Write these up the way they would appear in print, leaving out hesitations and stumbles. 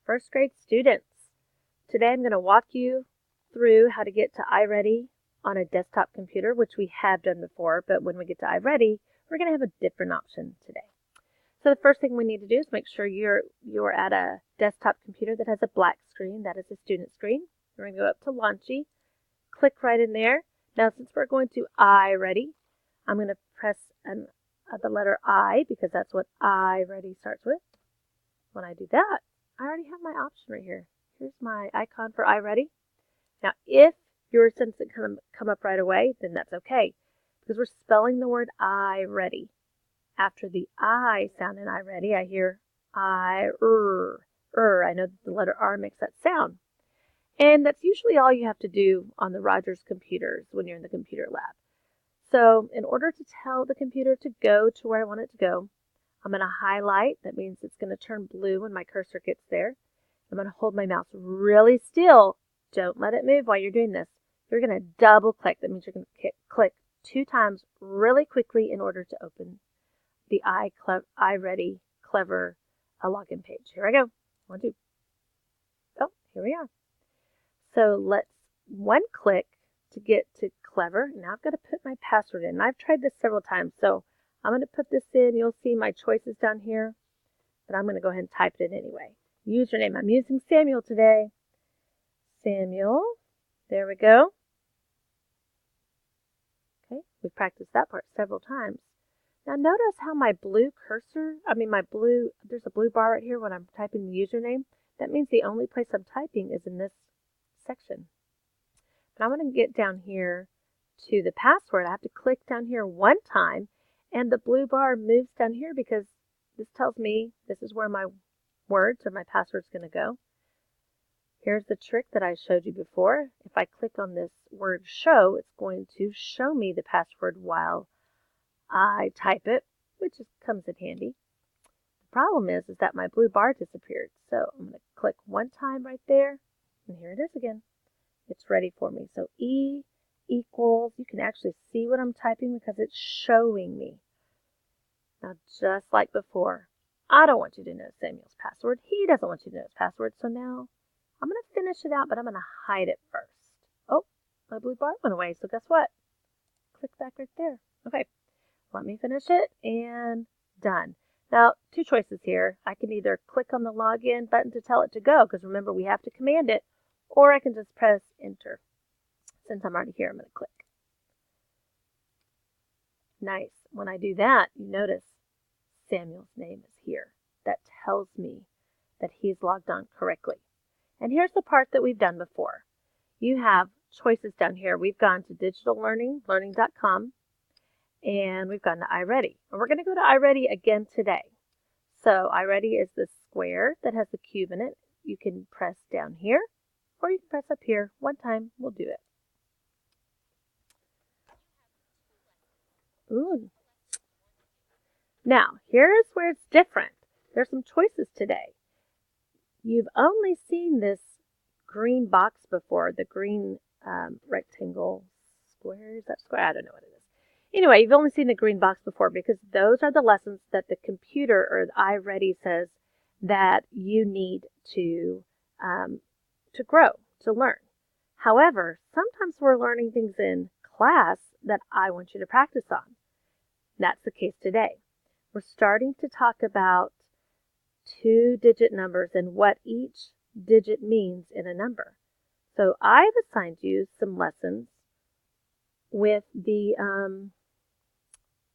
First grade students, today I'm going to walk you through how to get to iReady on a desktop computer, which we have done before, but when we get to iReady, we're going to have a different option today. So the first thing we need to do is make sure you're at a desktop computer that has a black screen. That is a student screen. We're going to go up to Launchy, click right in there. Now since we're going to iReady, I'm going to press the letter I because that's what iReady starts with. When I do that, I already have my option right here. Here's my icon for iReady. Now, if yours doesn't come up right away, then that's okay, because we're spelling the word iReady. After the I sound in iReady, I hear I, I know that the letter R makes that sound. And that's usually all you have to do on the Rogers computers when you're in the computer lab. So in order to tell the computer to go to where I want it to go, I'm going to highlight. That means it's going to turn blue when my cursor gets there. I'm going to hold my mouse really still. Don't let it move while you're doing this. You're going to double click. That means you're going to click 2 times really quickly in order to open the iReady Clever login page. Here I go. 1, 2. Oh, here we are. So let's one click to get to Clever. Now I've got to put my password in. I've tried this several times, so I'm going to put this in. You'll see my choices down here, but I'm going to go ahead and type it in anyway. Username. I'm using Samuel today. Samuel. There we go. Okay, we've practiced that part several times. Now notice how my blue cursor, there's a blue bar right here when I'm typing the username. That means the only place I'm typing is in this section. But I'm going to get down here to the password. I have to click down here 1 time, and the blue bar moves down here because this tells me this is where my words or my password is going to go. Here's the trick that I showed you before. If I click on this word show, it's going to show me the password while I type it, which comes in handy. The problem is that my blue bar disappeared. So I'm going to click 1 time right there, and here it is again. It's ready for me. So E equals, you can actually see what I'm typing because it's showing me. Now, just like before, I don't want you to know Samuel's password. He doesn't want you to know his password. So now I'm going to finish it out, but I'm going to hide it first. Oh, my blue bar went away. So guess what? Click back right there. Okay, let me finish it and done. Now, 2 choices here. I can either click on the login button to tell it to go, because remember we have to command it, or I can just press enter. Since I'm already here, I'm going to click. Nice. When I do that, you notice Samuel's name is here. That tells me that he's logged on correctly. And here's the part that we've done before. You have choices down here. We've gone to digital learning, learning.com, and we've gone to iReady. And we're going to go to iReady again today. So iReady is the square that has the cube in it. You can press down here, or you can press up here. 1 time, we'll do it. Ooh. Now, here's where it's different. There's some choices today. You've only seen this green box before, the green rectangle square. Is that square? I don't know what it is. Anyway, you've only seen the green box before because those are the lessons that the computer or the iReady says that you need to grow, to learn. However, sometimes we're learning things in class that I want you to practice on. That's the case today. We're starting to talk about 2-digit numbers and what each digit means in a number. So I've assigned you some lessons with the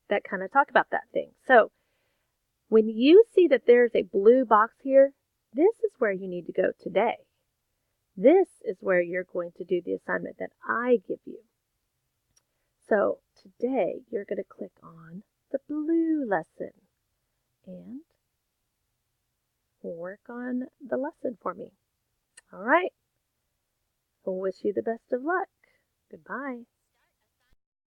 that kind of talk about that thing. So when you see that there's a blue box here, this is where you need to go today. This is where you're going to do the assignment that I give you. So today you're going to click on the blue lesson and work on the lesson for me. All right. I wish you the best of luck. Goodbye.